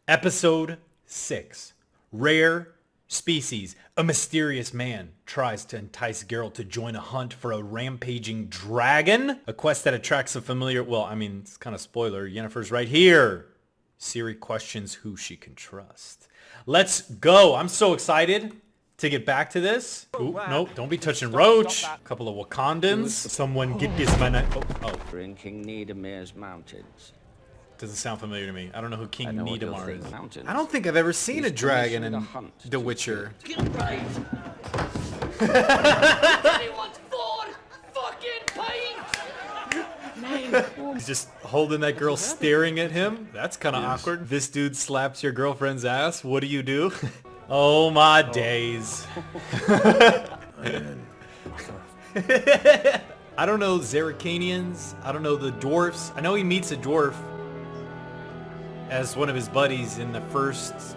Episode 6. Rare species. A mysterious man tries to entice Geralt to join a hunt for a rampaging dragon. A quest that attracts a familiar... Well, I mean, it's kind of spoiler. Yennefer's right here. Ciri questions who she can trust. Let's go. I'm so excited to get back to this. Ooh, nope, don't be touching Roach. A couple of Wakandans. Someone get this man... Oh. In King Nidamir's mountains. Doesn't sound familiar to me. I don't know who King Nidamar is. Mountains. I don't think I've ever seen a dragon in The Witcher. He's just holding that girl staring at him. That's kind of awkward. This dude slaps your girlfriend's ass. What do you do? Oh my days. I don't know Zerrikanians. I don't know the dwarfs. I know he meets a dwarf as one of his buddies in the first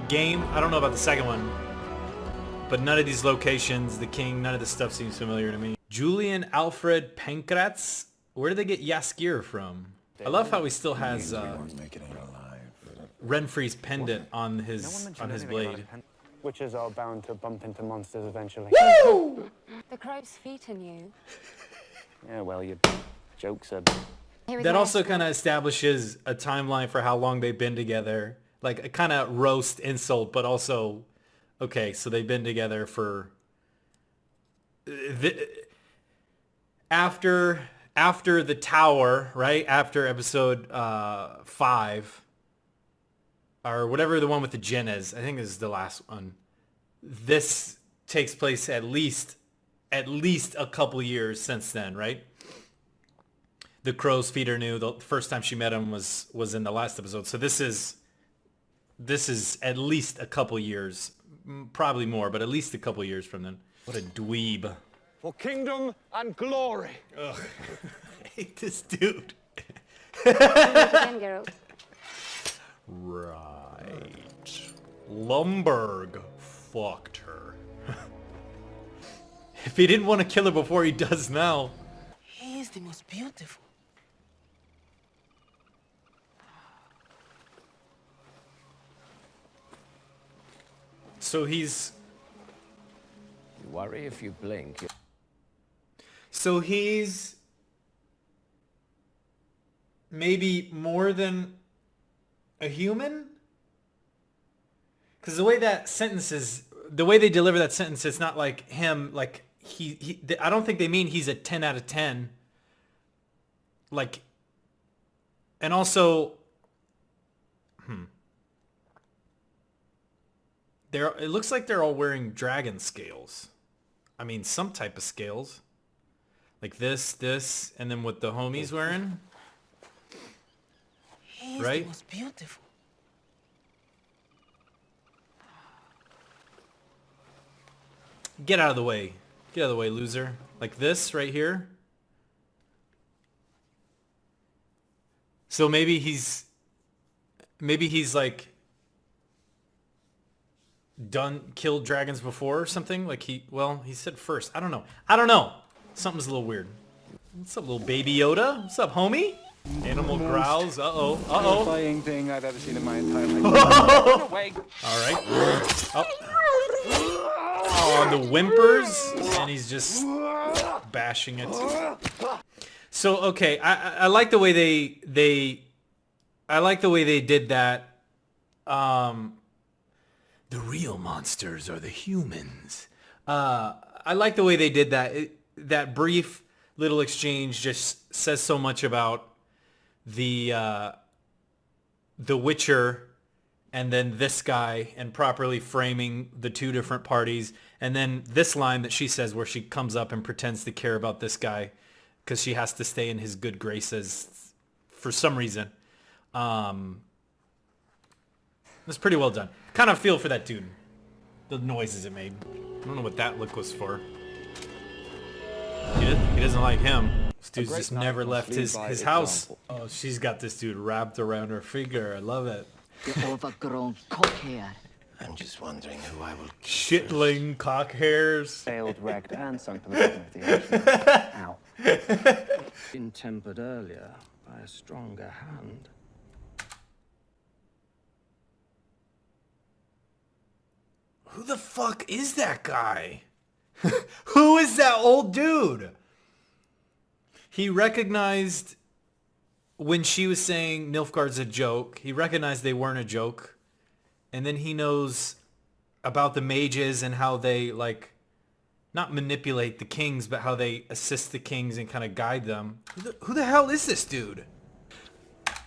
game. I don't know about the second one. But none of these locations, the king, none of this stuff seems familiar to me. Julian Alfred Pankratz. Where did they get Jaskier from? I love how he still has Renfri's pendant on his blade. Witches are bound to bump into monsters eventually. Woo! The crow's feet in you. Yeah, well, your jokes are... That also kind of establishes a timeline for how long they've been together. Like a kind of roast insult, but also, okay, so they've been together for... After the tower, right? After episode 5, or whatever the one with the djinn is. I think this is the last one. This takes place at least a couple years since then, right? The crow's feet are new. The first time she met him was in the last episode. So this is at least a couple years, probably more, but at least a couple years from then. What a dweeb. For kingdom and glory. Ugh. I hate this dude. Again, Geralt. Right. Lumberg fucked her. If he didn't want to kill her before, he does now. He is the most beautiful. So he's... You worry if you blink. So he's... maybe more than a human? Because the way that sentence is... the way they deliver that sentence, it's not like him, like... I don't think they mean he's a 10 out of 10. Like... And also... It looks like they're all wearing dragon scales. I mean, some type of scales. Like this, and then what the homie's wearing. He is right? the most beautiful. Get out of the way. Get out of the way, loser. Like this right here. So maybe he's like killed dragons before or something. Like he said first. I don't know. Something's a little weird. What's up, little baby Yoda? What's up, homie? Animal growls. Uh-oh. Terrifying thing I've ever seen in my entire life. All right. Oh, the whimpers, and he's just bashing it. So okay, I like the way they did that. The real monsters are the humans. I like the way they did that. That brief little exchange just says so much about the Witcher and then this guy, and properly framing the two different parties. And then this line that she says where she comes up and pretends to care about this guy because she has to stay in his good graces for some reason. It's pretty well done. Kind of feel for that dude. The noises it made. I don't know what that look was for. He doesn't like him. This dude's just never left his house. Oh, she's got this dude wrapped around her finger. I love it. The overgrown cockhair. I'm just wondering who I will kill. Shitling cock hairs. Failed, wrecked, and sunk to the bottom of the ocean. Ow. Been tempered earlier by a stronger hand. Who the fuck is that guy? Who is that old dude? He recognized when she was saying Nilfgaard's a joke. He recognized they weren't a joke. And then he knows about the mages and how they, like, not manipulate the kings, but how they assist the kings and kind of guide them. Who the hell is this dude?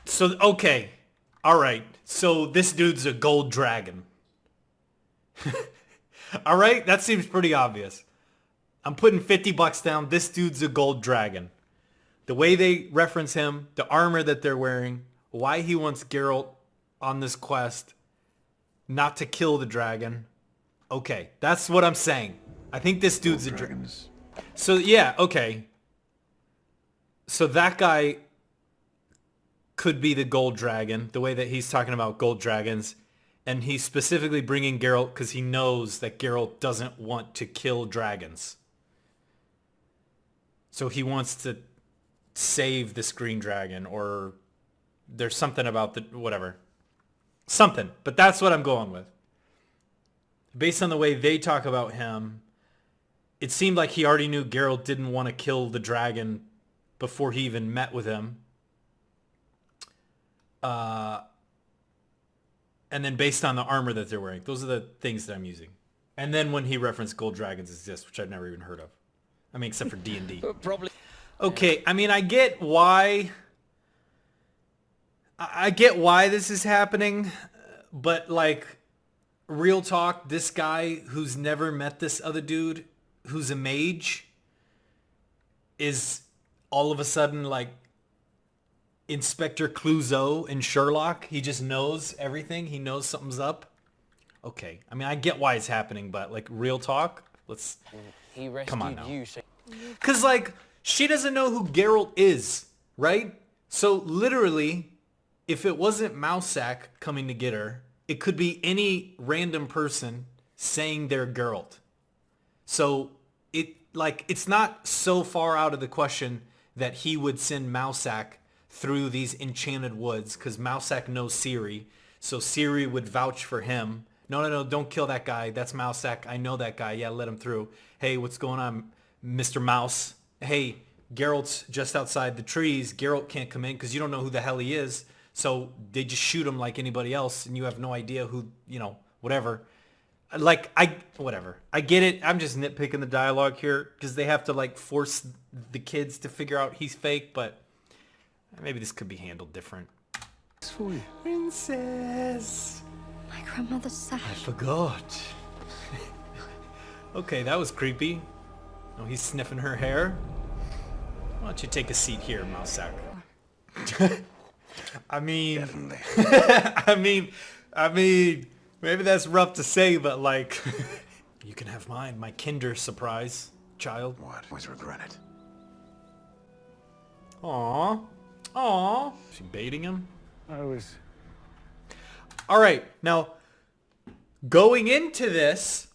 So, okay. All right. So this dude's a gold dragon. All right. That seems pretty obvious. I'm putting $50 down. This dude's a gold dragon. The way they reference him, the armor that they're wearing, why he wants Geralt on this quest, not to kill the dragon. Okay. That's what I'm saying. I think this dude's a dragon. So, yeah. Okay. So that guy could be the gold dragon, the way that he's talking about gold dragons. And he's specifically bringing Geralt because he knows that Geralt doesn't want to kill dragons. So he wants to save this green dragon, or there's something about the, whatever. Something. But that's what I'm going with. Based on the way they talk about him, it seemed like he already knew Geralt didn't want to kill the dragon before he even met with him. And then based on the armor that they're wearing. Those are the things that I'm using. And then when he referenced gold dragons exist, which I've never even heard of. I mean, except for D&D. Probably. Okay, I mean, I get why this is happening, but like, real talk, this guy who's never met this other dude, who's a mage, is all of a sudden like Inspector Clouseau in Sherlock. He just knows everything. He knows something's up. Okay, I mean, I get why it's happening, but like, real talk, let's... He rescued come on now. you, so Because, like, she doesn't know who Geralt is, right? So, literally, if it wasn't Mousesack coming to get her, it could be any random person saying they're Geralt. So, it's not so far out of the question that he would send Mousesack through these enchanted woods, because Mousesack knows Ciri, so Ciri would vouch for him. No, don't kill that guy. That's Mousesack. I know that guy. Yeah, let him through. Hey, what's going on, Mr. Mouse? Hey, Geralt's just outside the trees. Geralt can't come in because you don't know who the hell he is. So they just shoot him like anybody else, and you have no idea who, whatever. Like, whatever. I get it. I'm just nitpicking the dialogue here because they have to, like, force the kids to figure out he's fake, but maybe this could be handled different. It's for you. Princess. My grandmother's sash. I forgot. Okay, that was creepy. Oh, he's sniffing her hair. Why don't you take a seat here, Mousesack? I mean, Definitely. I mean, maybe that's rough to say, but like, you can have mine, my Kinder surprise, child. What? Always regret it. Aww. She baiting him? I was... All right, now, going into this,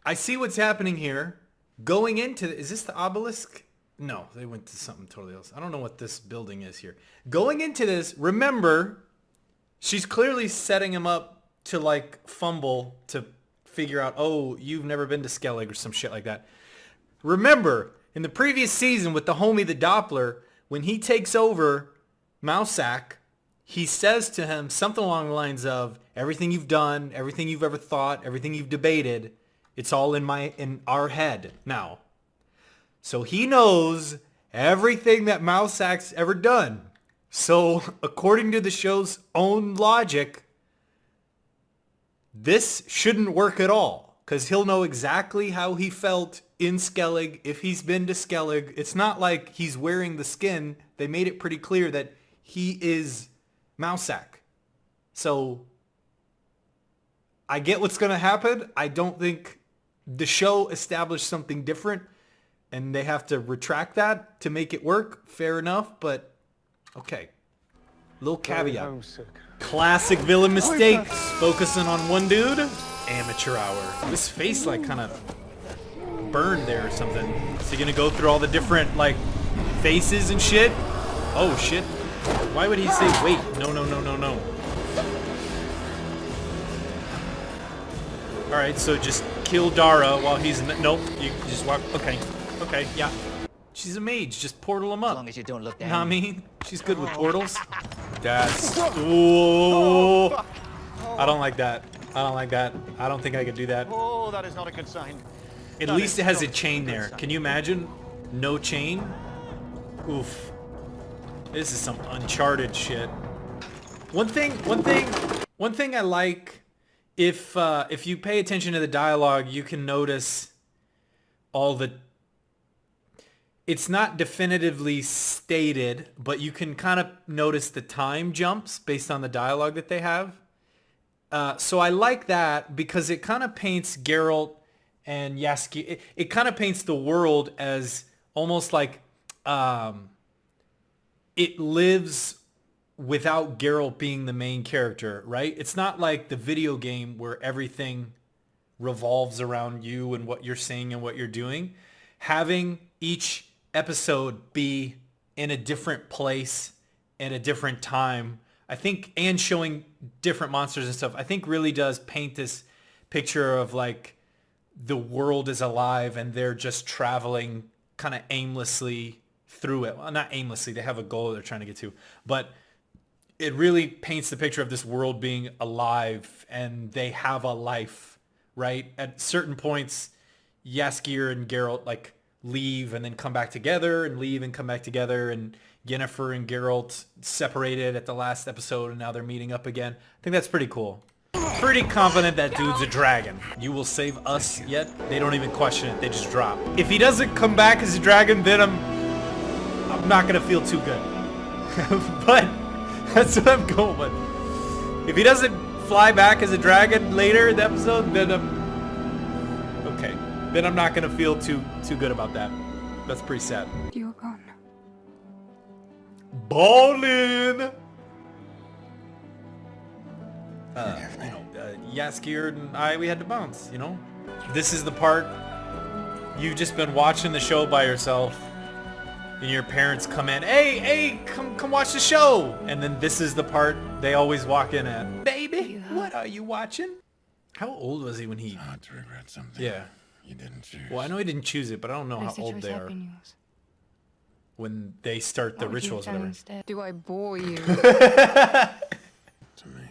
I see what's happening here. Going into... Is this the obelisk? No, they went to something totally else. I don't know what this building is here. Going into this, remember, she's clearly setting him up to, like, fumble to figure out, oh, you've never been to Skellig or some shit like that. Remember, in the previous season with the homie, the Doppler, when he takes over Mousesack, he says to him something along the lines of, everything you've done, everything you've ever thought, everything you've debated, it's all in our head now. So he knows everything that Mousesack's ever done. So according to the show's own logic, this shouldn't work at all, because he'll know exactly how he felt in Skellig if he's been to Skellig. It's not like he's wearing the skin. They made it pretty clear that he is Mousesack. So I get what's going to happen. I don't think the show established something different, and they have to retract that to make it work. Fair enough, but okay. Little caveat. Classic villain mistakes. Focusing on one dude. Amateur hour. This face like kind of burned there or something. Is he gonna go through all the different like faces and shit? Oh shit. Why would he say wait? No. Alright, so just kill Dara while he's in the... Nope, you just walk... Okay, okay, yeah. She's a mage, just portal him up. As long as you don't look down. Know what I mean? She's good with portals. That's... Ooh. I don't like that. I don't like that. I don't think I could do that. Oh, that is not a good sign. At least it has a chain there. Can you imagine? No chain? Oof. This is some Uncharted shit. One thing I like, if you pay attention to the dialogue, you can notice all the... It's not definitively stated, but you can kind of notice the time jumps based on the dialogue that they have. So I like that because it kind of paints Geralt and Jaskier. It kind of paints the world as almost like it lives without Geralt being the main character, right? It's not like the video game where everything revolves around you and what you're saying and what you're doing. Having each episode be in a different place at a different time, I think, and showing different monsters and stuff, I think really does paint this picture of like the world is alive and they're just traveling kind of aimlessly through it. Well, not aimlessly, they have a goal they're trying to get to, but it really paints the picture of this world being alive and they have a life, right? At certain points, Jaskier and Geralt like leave and then come back together and leave and come back together, and Yennefer and Geralt separated at the last episode and now they're meeting up again. I think that's pretty cool. Pretty confident that dude's a dragon. You will save us yet? They don't even question it, they just drop. If he doesn't come back as a dragon, then I'm not gonna feel too good. But that's what I'm going with. If he doesn't fly back as a dragon later in the episode, then okay. Then I'm not gonna feel too good about that. That's pretty sad. You're gone. Ballin'! Jaskier and I, we had to bounce, you know? This is the part you've just been watching the show by yourself and your parents come in, hey, come watch the show! And then this is the part they always walk in at. Baby, what are you watching? How old was he when he... Hard to regret something Yeah. you didn't choose. Well, I know he didn't choose it, but I don't know how old they are when they start the rituals or whatever. Do I bore you? To me.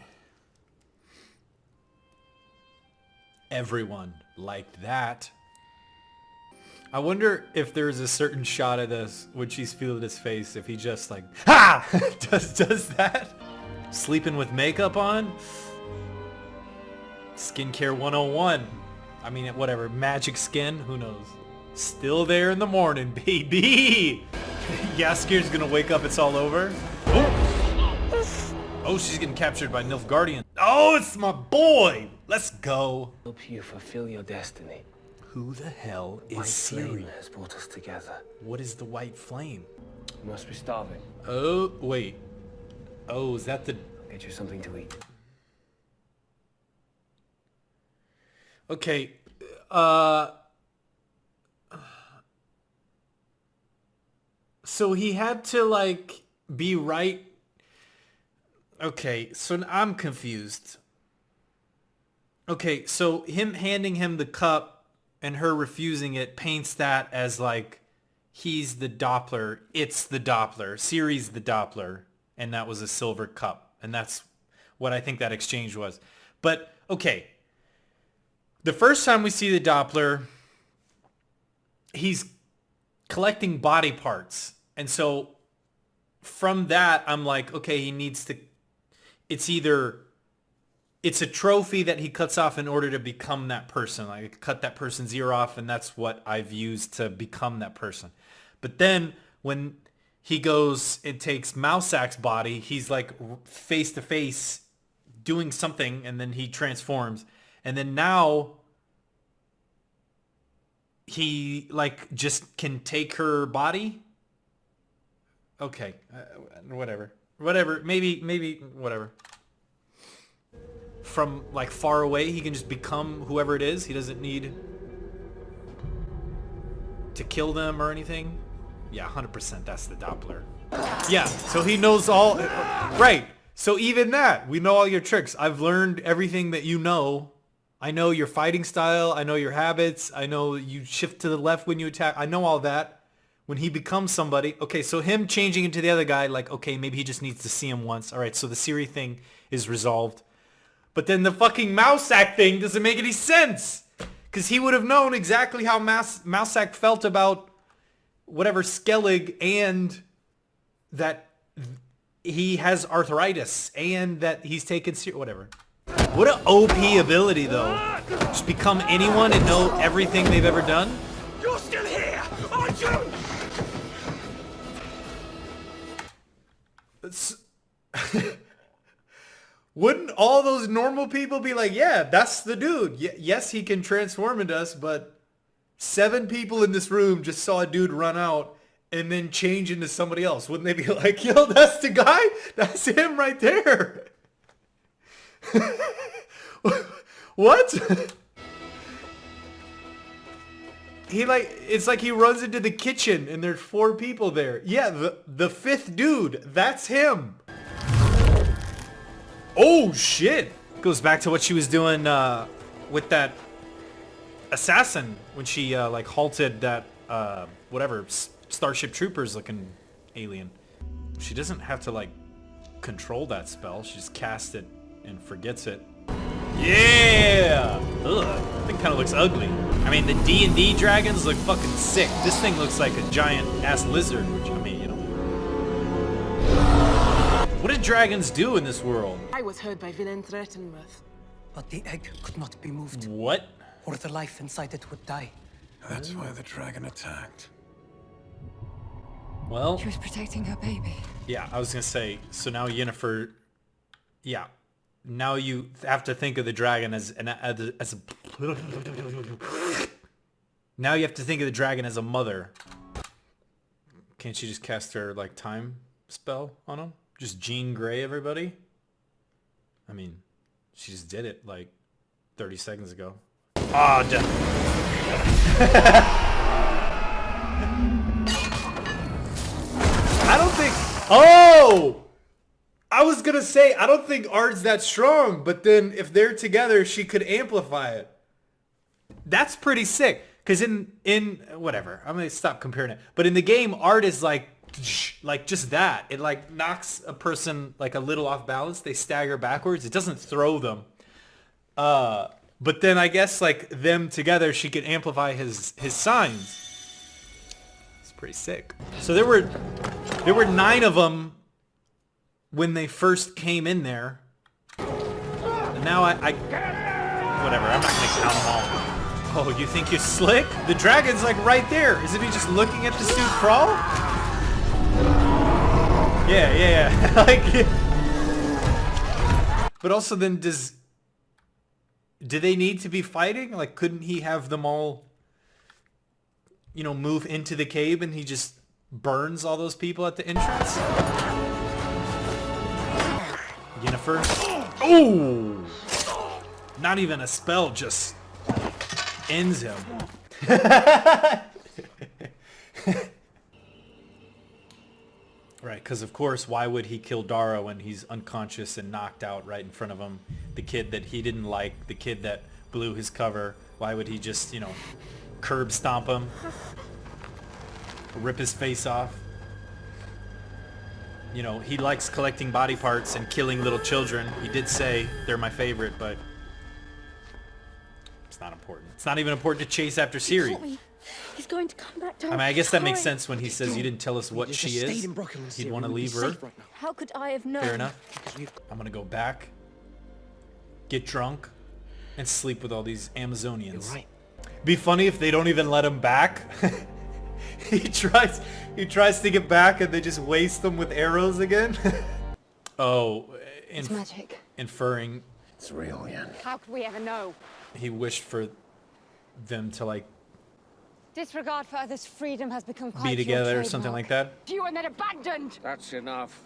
Everyone liked that. I wonder if there's a certain shot of this when she's feeling his face, if he just like, ha! does that? Sleeping with makeup on? Skincare 101. I mean, whatever, magic skin, who knows? Still there in the morning, baby! Jaskier's gonna wake up, it's all over. Oh, she's getting captured by Nilfgaardian. Oh, it's my boy! Let's go. Help you fulfill your destiny. Who the hell is White flame Ciri? has brought us together. What is the white flame? You must be starving. Oh, wait. Oh, is that the... I'll get you something to eat. Okay, so he had to, like, be right... Okay, so I'm confused. Okay, so him handing him the cup and her refusing it paints that as, like, he's the Doppler, it's the Doppler, Ciri's the Doppler, and that was a silver cup. And that's what I think that exchange was. But, okay. The first time we see the Doppler, he's collecting body parts. And so from that, I'm like, okay, he needs to... It's either... It's a trophy that he cuts off in order to become that person. Like, I cut that person's ear off, and that's what I've used to become that person. But then when he goes and takes Mousek's body, he's like face to face doing something, and then he transforms. And then now he like just can take her body. Okay, whatever, maybe whatever. From like far away, he can just become whoever it is. He doesn't need to kill them or anything. Yeah, 100%. That's the Doppler. Yeah, so he knows all. Right. So even that, we know all your tricks. I've learned everything that you know. I know your fighting style. I know your habits. I know you shift to the left when you attack. I know all that. When he becomes somebody, okay, so him changing into the other guy, like, okay, maybe he just needs to see him once. All right, so the Ciri thing is resolved. But then the fucking Mousak thing doesn't make any sense. Because he would have known exactly how Mousak felt about whatever Skellig, and that he has arthritis and that he's taken whatever. What an OP ability, though. Just become anyone and know everything they've ever done. You're still here, aren't you? Wouldn't all those normal people be like, yeah, that's the dude. Yes, he can transform into us, but 7 people in this room just saw a dude run out and then change into somebody else. Wouldn't they be like, yo, that's the guy? That's him right there. What? It's like he runs into the kitchen and there's 4 people there. Yeah, the 5th dude, that's him. Oh shit! Goes back to what she was doing with that assassin when she like halted that whatever Starship Troopers looking alien. She doesn't have to like control that spell. She just casts it and forgets it. Yeah! Ugh, that thing kind of looks ugly. I mean, the D&D dragons look fucking sick. This thing looks like a giant ass lizard, which I mean, you know. What did dragons do in this world? I was heard by villain Threatenworth. But the egg could not be moved, What? or the life inside it would die. That's why the dragon attacked. Well, She was protecting her baby. yeah, I was gonna say, so now Yennefer, yeah, now you have to think of the dragon as a now you have to think of the dragon as a mother. Can't she just cast her like time spell on him? Just Jean Grey everybody? I mean, she just did it like 30 seconds ago. Ah, I don't think... Oh! I was gonna say, I don't think Ard's that strong, but then if they're together, she could amplify it. That's pretty sick. Because in whatever, I'm gonna stop comparing it. But in the game, Ard is like just that. It like knocks a person like a little off balance. They stagger backwards. It doesn't throw them. But then I guess like them together, she could amplify his signs. It's pretty sick. So there were 9 of them when they first came in there. And now I whatever, I'm not gonna count them all. Oh, you think you're slick? The dragon's like right there. Isn't he just looking at this dude crawl? Yeah. Like, but also then do they need to be fighting? Like, couldn't he have them all, you know, move into the cave and he just burns all those people at the entrance? Yennefer. Oh! Not even a spell, just ends him. Right, because of course, why would he kill Dara when he's unconscious and knocked out right in front of him? The kid that he didn't like, the kid that blew his cover, why would he just, you know, curb stomp him? Rip his face off? You know, he likes collecting body parts and killing little children. He did say they're my favorite, but it's not important. It's not even important to chase after Ciri. He's going to come back down. I mean, I guess that makes sense when he says you didn't tell us what she is. Brooklyn, He'd want to leave her. How could I have known? Fair enough. I'm gonna go back, get drunk, and sleep with all these Amazonians. You're right. Be funny if they don't even let him back. He tries to get back and they just waste them with arrows again. Oh, It's magic. inferring It's real, Yen. How could we ever know? he wished for them to like Disregard for others' freedom has become quite be your together or something like trademark. that. You and then abandoned. That's enough.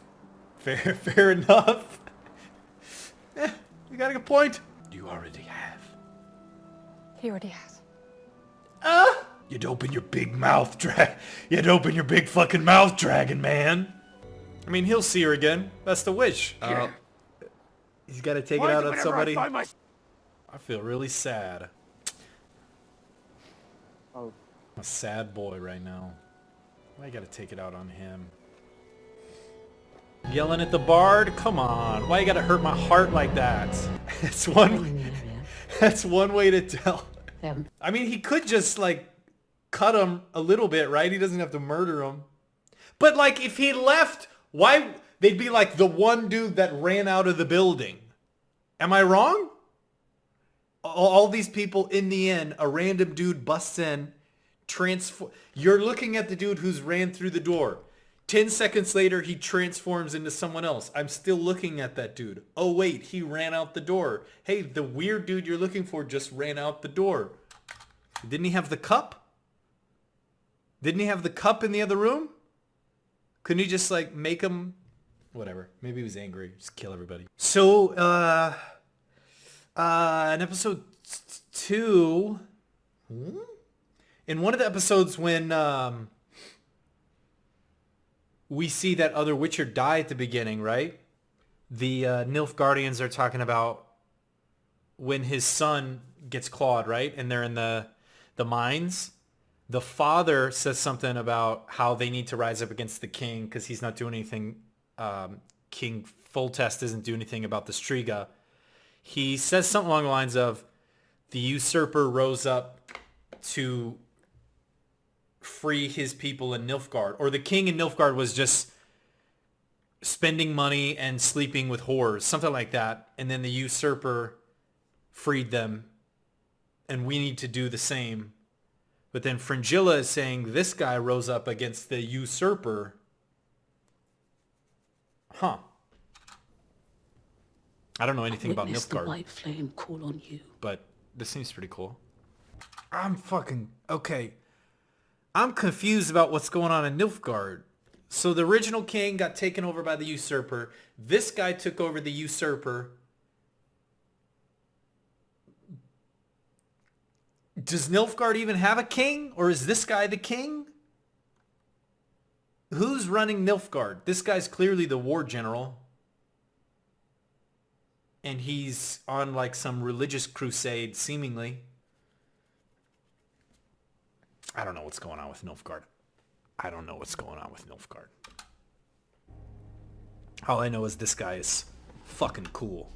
Fair enough. Yeah, you got a good point. You already have. He already has. You'd open your big mouth, You'd open your big fucking mouth, dragon man. I mean, he'll see her again. That's the wish. He's got to take it out on somebody. I I feel really sad. Oh, I'm a sad boy right now. Why you gotta take it out on him? Yelling at the bard? Come on. Why you gotta hurt my heart like that? That's one way to tell. I mean, he could just, like, cut him a little bit, right? He doesn't have to murder him. But, like, if he left, why... They'd be like the one dude that ran out of the building. Am I wrong? All these people in the end, a random dude busts in, you're looking at the dude who's ran through the door. 10 seconds later, he transforms into someone else. I'm still looking at that dude. Oh, wait, he ran out the door. Hey, the weird dude you're looking for just ran out the door. Didn't he have the cup? Didn't he have the cup in the other room? Couldn't he just, like, make him... Whatever. Maybe he was angry. Just kill everybody. So, in episode 2... In one of the episodes when we see that other Witcher die at the beginning, right? The Nilfgaardians are talking about when his son gets clawed, right? And they're in the mines. The father says something about how they need to rise up against the king because he's not doing anything. King Foltest doesn't do anything about the Striga. He says something along the lines of, the usurper rose up to free his people in Nilfgaard. Or the king in Nilfgaard was just spending money and sleeping with whores. Something like that. And then the usurper freed them. And we need to do the same. But then Fringilla is saying this guy rose up against the usurper. Huh. I don't know anything about Nilfgaard. The white flame call on you. But this seems pretty cool. I'm fucking... Okay. I'm confused about what's going on in Nilfgaard. So the original king got taken over by the usurper. This guy took over the usurper. Does Nilfgaard even have a king? Or is this guy the king? Who's running Nilfgaard? This guy's clearly the war general. And he's on like some religious crusade, seemingly. I don't know what's going on with Nilfgaard. I don't know what's going on with Nilfgaard. All I know is this guy is fucking cool.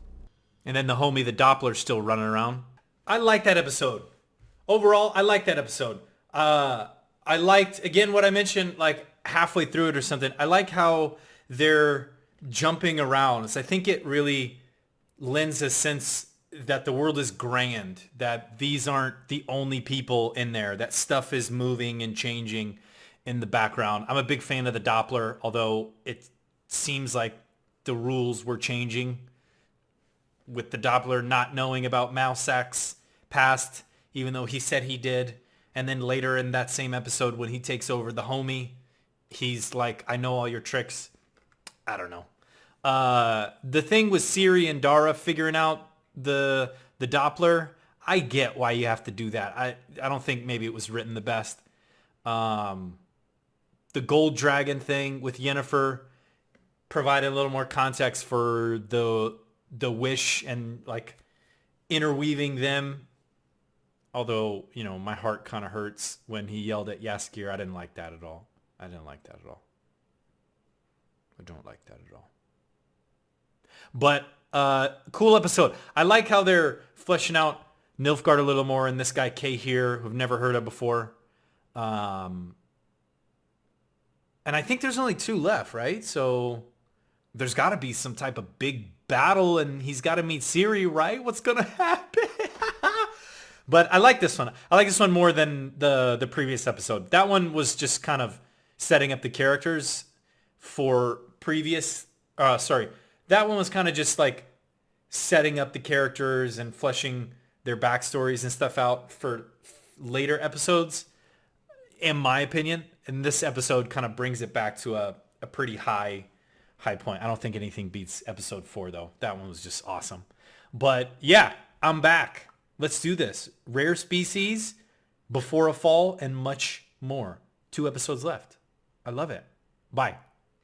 And then the homie, the Doppler, still running around. I like that episode. Overall, I like that episode. I liked, again, what I mentioned, like halfway through it or something. I like how they're jumping around. So I think it really lends a sense that the world is grand, that these aren't the only people in there, that stuff is moving and changing in the background. I'm a big fan of the Doppler, although it seems like the rules were changing with the Doppler not knowing about Mousek's past, even though he said he did. And then later in that same episode when he takes over the homie, he's like, I know all your tricks. I don't know. The thing with Ciri and Dara figuring out the Doppler, I get why you have to do that. I don't think maybe it was written the best. The gold dragon thing with Yennefer provided a little more context for the wish and like interweaving them. Although, you know, my heart kind of hurts when he yelled at Jaskier. I didn't like that at all. I don't like that at all. But cool episode. I like how they're fleshing out Nilfgaard a little more, and this guy Kay here, who I've never heard of before. And I think there's only 2 left, right? So there's got to be some type of big battle, and he's got to meet Ciri, right? What's going to happen? But I like this one. I like this one more than the previous episode. That one was just kind of setting up the characters for previous... That one was kind of just like setting up the characters and fleshing their backstories and stuff out for later episodes, in my opinion. And this episode kind of brings it back to a pretty high point. I don't think anything beats episode 4, though. That one was just awesome. But yeah, I'm back. Let's do this. Rare species, Before a Fall, and much more. 2 episodes left. I love it. Bye.